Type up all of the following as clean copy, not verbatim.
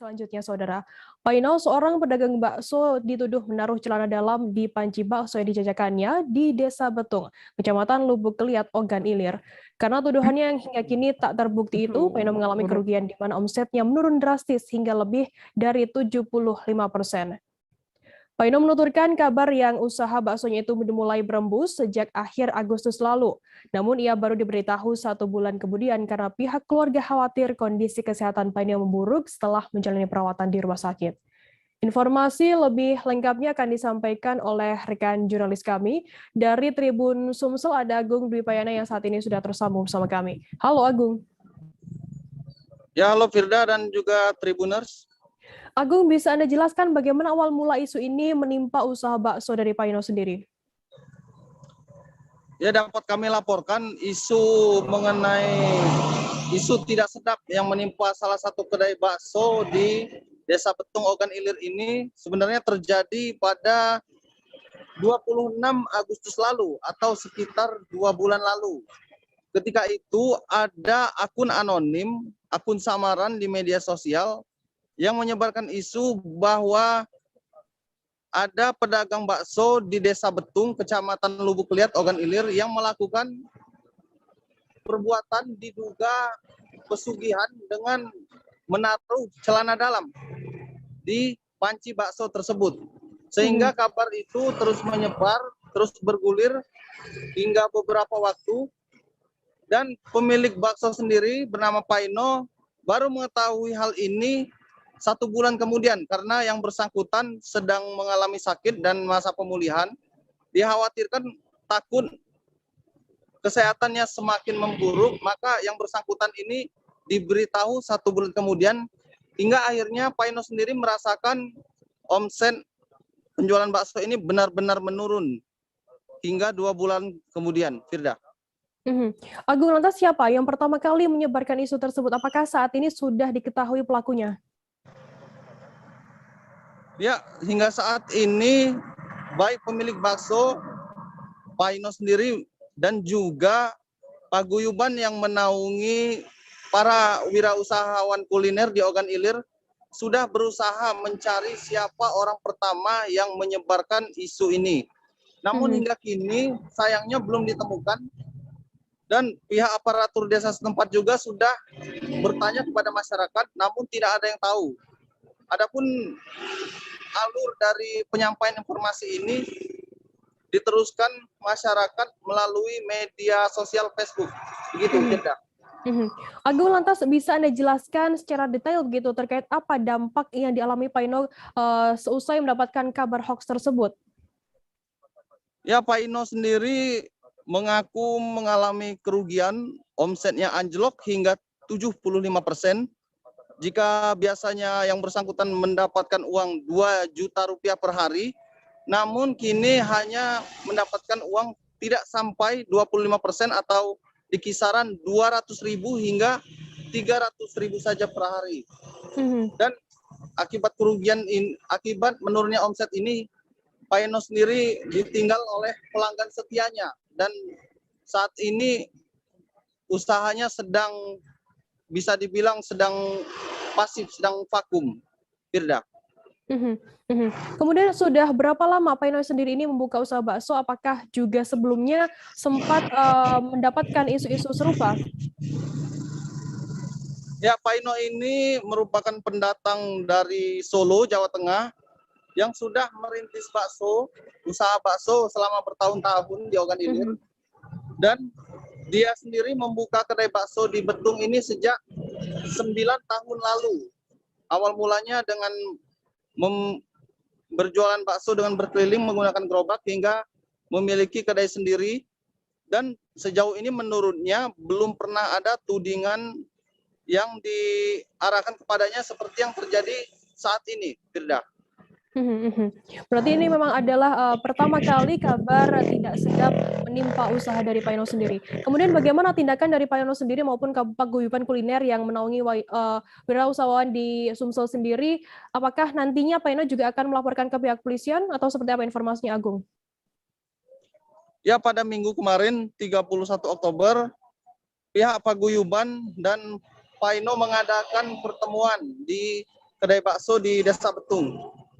Selanjutnya, Saudara, Paino, seorang pedagang bakso dituduh menaruh celana dalam di panci bakso yang dijajakannya di Desa Betung, Kecamatan Lubuk Keliat, Ogan Ilir. Karena tuduhannya yang hingga kini tak terbukti itu, Paino mengalami kerugian di mana omsetnya menurun drastis hingga lebih dari 75%. Paino menuturkan kabar yang usaha baksonya itu dimulai berembus sejak akhir Agustus lalu. Namun ia baru diberitahu 1 bulan kemudian karena pihak keluarga khawatir kondisi kesehatan Paino memburuk setelah menjalani perawatan di rumah sakit. Informasi lebih lengkapnya akan disampaikan oleh rekan jurnalis kami. Dari Tribun Sumsel ada Agung Dwi Payana yang saat ini sudah tersambung bersama kami. Halo Agung. Ya, halo Firda dan juga Tribuners. Agung, bisa Anda jelaskan bagaimana awal mula isu ini menimpa usaha bakso dari Paino sendiri? Ya, dapat kami laporkan isu mengenai isu tidak sedap yang menimpa salah satu kedai bakso di Desa Betung, Ogan Ilir ini sebenarnya terjadi pada 26 Agustus lalu atau sekitar 2 bulan lalu. Ketika itu ada akun anonim, akun samaran di media sosial yang menyebarkan isu bahwa ada pedagang bakso di Desa Betung, Kecamatan Lubuk Keliat, Ogan Ilir yang melakukan perbuatan diduga pesugihan dengan menaruh celana dalam di panci bakso tersebut. Sehingga kabar itu terus menyebar, terus bergulir hingga beberapa waktu, dan pemilik bakso sendiri bernama Paino baru mengetahui hal ini 1 bulan kemudian karena yang bersangkutan sedang mengalami sakit dan masa pemulihan. Dikhawatirkan takut kesehatannya semakin memburuk, maka yang bersangkutan ini diberitahu 1 bulan kemudian hingga akhirnya Paino sendiri merasakan omset penjualan bakso ini benar-benar menurun hingga 2 bulan kemudian, Firda. Agung, lantas siapa yang pertama kali menyebarkan isu tersebut? Apakah saat ini sudah diketahui pelakunya? Ya, hingga saat ini baik pemilik bakso, Paino sendiri, dan juga paguyuban yang menaungi para wirausahawan kuliner di Ogan Ilir sudah berusaha mencari siapa orang pertama yang menyebarkan isu ini. Namun hingga kini sayangnya belum ditemukan, dan pihak aparatur desa setempat juga sudah bertanya kepada masyarakat, namun tidak ada yang tahu. Adapun alur dari penyampaian informasi ini diteruskan masyarakat melalui media sosial Facebook. Begitu, Firda. Agung, lantas bisa Anda jelaskan secara detail begitu terkait apa dampak yang dialami Paino seusai mendapatkan kabar hoax tersebut? Ya, Paino sendiri mengaku mengalami kerugian, omsetnya anjlok hingga 75%. Jika biasanya yang bersangkutan mendapatkan uang 2 juta rupiah per hari, namun kini hanya mendapatkan uang tidak sampai 25% atau di kisaran 200.000 hingga 300.000 saja per hari. Dan akibat kerugian ini, akibat menurunnya omset ini, Paino sendiri ditinggal oleh pelanggan setianya, dan saat ini usahanya sedang bisa dibilang sedang pasif, sedang vakum, Firda. Kemudian sudah berapa lama Paino sendiri ini membuka usaha bakso? Apakah juga sebelumnya sempat mendapatkan isu-isu serupa? Ya, Paino ini merupakan pendatang dari Solo, Jawa Tengah, yang sudah merintis bakso, usaha bakso selama bertahun-tahun di Ogan Ilir. Dan dia sendiri membuka kedai bakso di Betung ini sejak 9 tahun lalu. Awal mulanya dengan berjualan bakso dengan berkeliling menggunakan gerobak hingga memiliki kedai sendiri. Dan sejauh ini menurutnya belum pernah ada tudingan yang diarahkan kepadanya seperti yang terjadi saat ini, Firda. Berarti ini memang adalah pertama kali kabar tidak sedap menimpa usaha dari Paino sendiri. Kemudian bagaimana tindakan dari Paino sendiri maupun paguyuban kuliner yang menaungi wirausahawan di Sumsel sendiri? Apakah nantinya Paino juga akan melaporkan ke pihak polisian atau seperti apa informasinya, Agung? Ya, pada minggu kemarin 31 Oktober, pihak paguyuban dan Paino mengadakan pertemuan di kedai bakso di Desa Betung.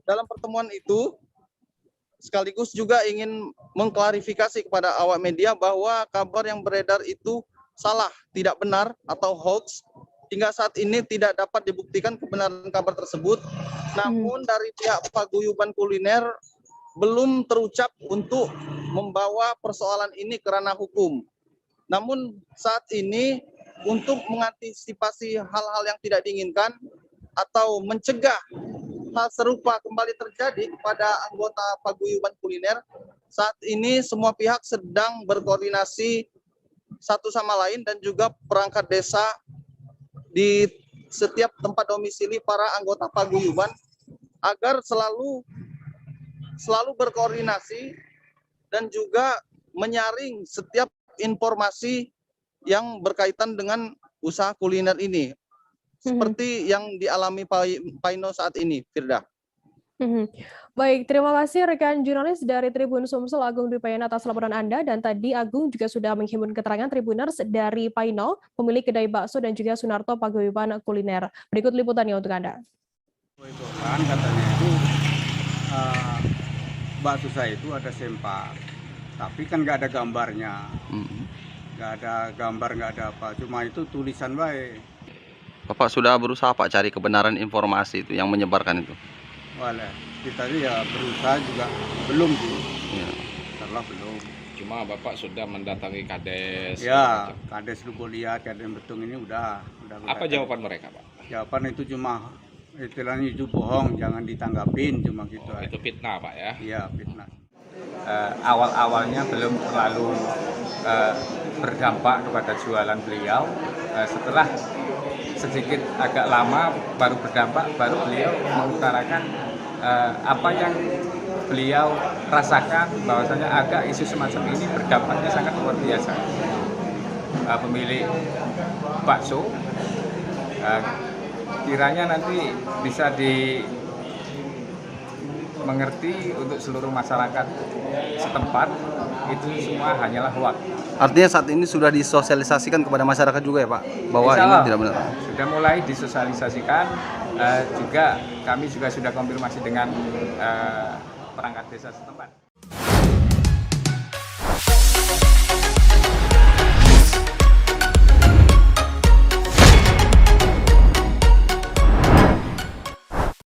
Dalam pertemuan itu, sekaligus juga ingin mengklarifikasi kepada awak media bahwa kabar yang beredar itu salah, tidak benar atau hoax. Hingga saat ini tidak dapat dibuktikan kebenaran kabar tersebut. Namun dari pihak Paguyuban Kuliner belum terucap untuk membawa persoalan ini ke ranah hukum. Namun saat ini untuk mengantisipasi hal-hal yang tidak diinginkan atau mencegah hal serupa kembali terjadi kepada anggota Paguyuban Kuliner, saat ini semua pihak sedang berkoordinasi satu sama lain dan juga perangkat desa di setiap tempat domisili para anggota Paguyuban agar selalu berkoordinasi dan juga menyaring setiap informasi yang berkaitan dengan usaha kuliner ini. Seperti yang dialami Paino saat ini, Firda. Baik, terima kasih rekan jurnalis dari Tribun Sumsel Agung Dwi Payana atas laporan Anda, dan tadi Agung juga sudah menghimpun keterangan Tribuners dari Paino, pemilik kedai bakso, dan juga Sunarto Paguyuban Kuliner. Berikut liputannya untuk Anda. Itu kan katanya itu bakso saya itu ada sempak, tapi kan nggak ada gambarnya, nggak ada gambar, nggak ada apa, cuma itu tulisan baik. Bapak sudah berusaha Pak cari kebenaran informasi itu yang menyebarkan itu? Walah, kita ya berusaha juga belum sih, Ya. karena belum. Cuma Bapak sudah mendatangi Kades. Ya, Kades Lugo lihat, Kades Betung ini udah. Apa jawaban mereka, Pak? Jawaban itu cuma istilahnya itu bohong, jangan ditanggapin, cuma gitu. Itu fitnah, Pak ya? Iya, fitnah. Awal-awalnya belum terlalu berdampak kepada jualan beliau. Setelah sedikit agak lama baru berdampak, baru beliau mengutarakan apa yang beliau rasakan, bahwasanya agak isu semacam ini berdampaknya sangat luar biasa. Pemilik bakso kiranya nanti bisa mengerti untuk seluruh masyarakat setempat, itu semua hanyalah hoax. Artinya saat ini sudah disosialisasikan kepada masyarakat juga ya Pak, bahwa ini tidak benar? Sudah mulai disosialisasikan, juga kami juga sudah konfirmasi dengan perangkat desa setempat.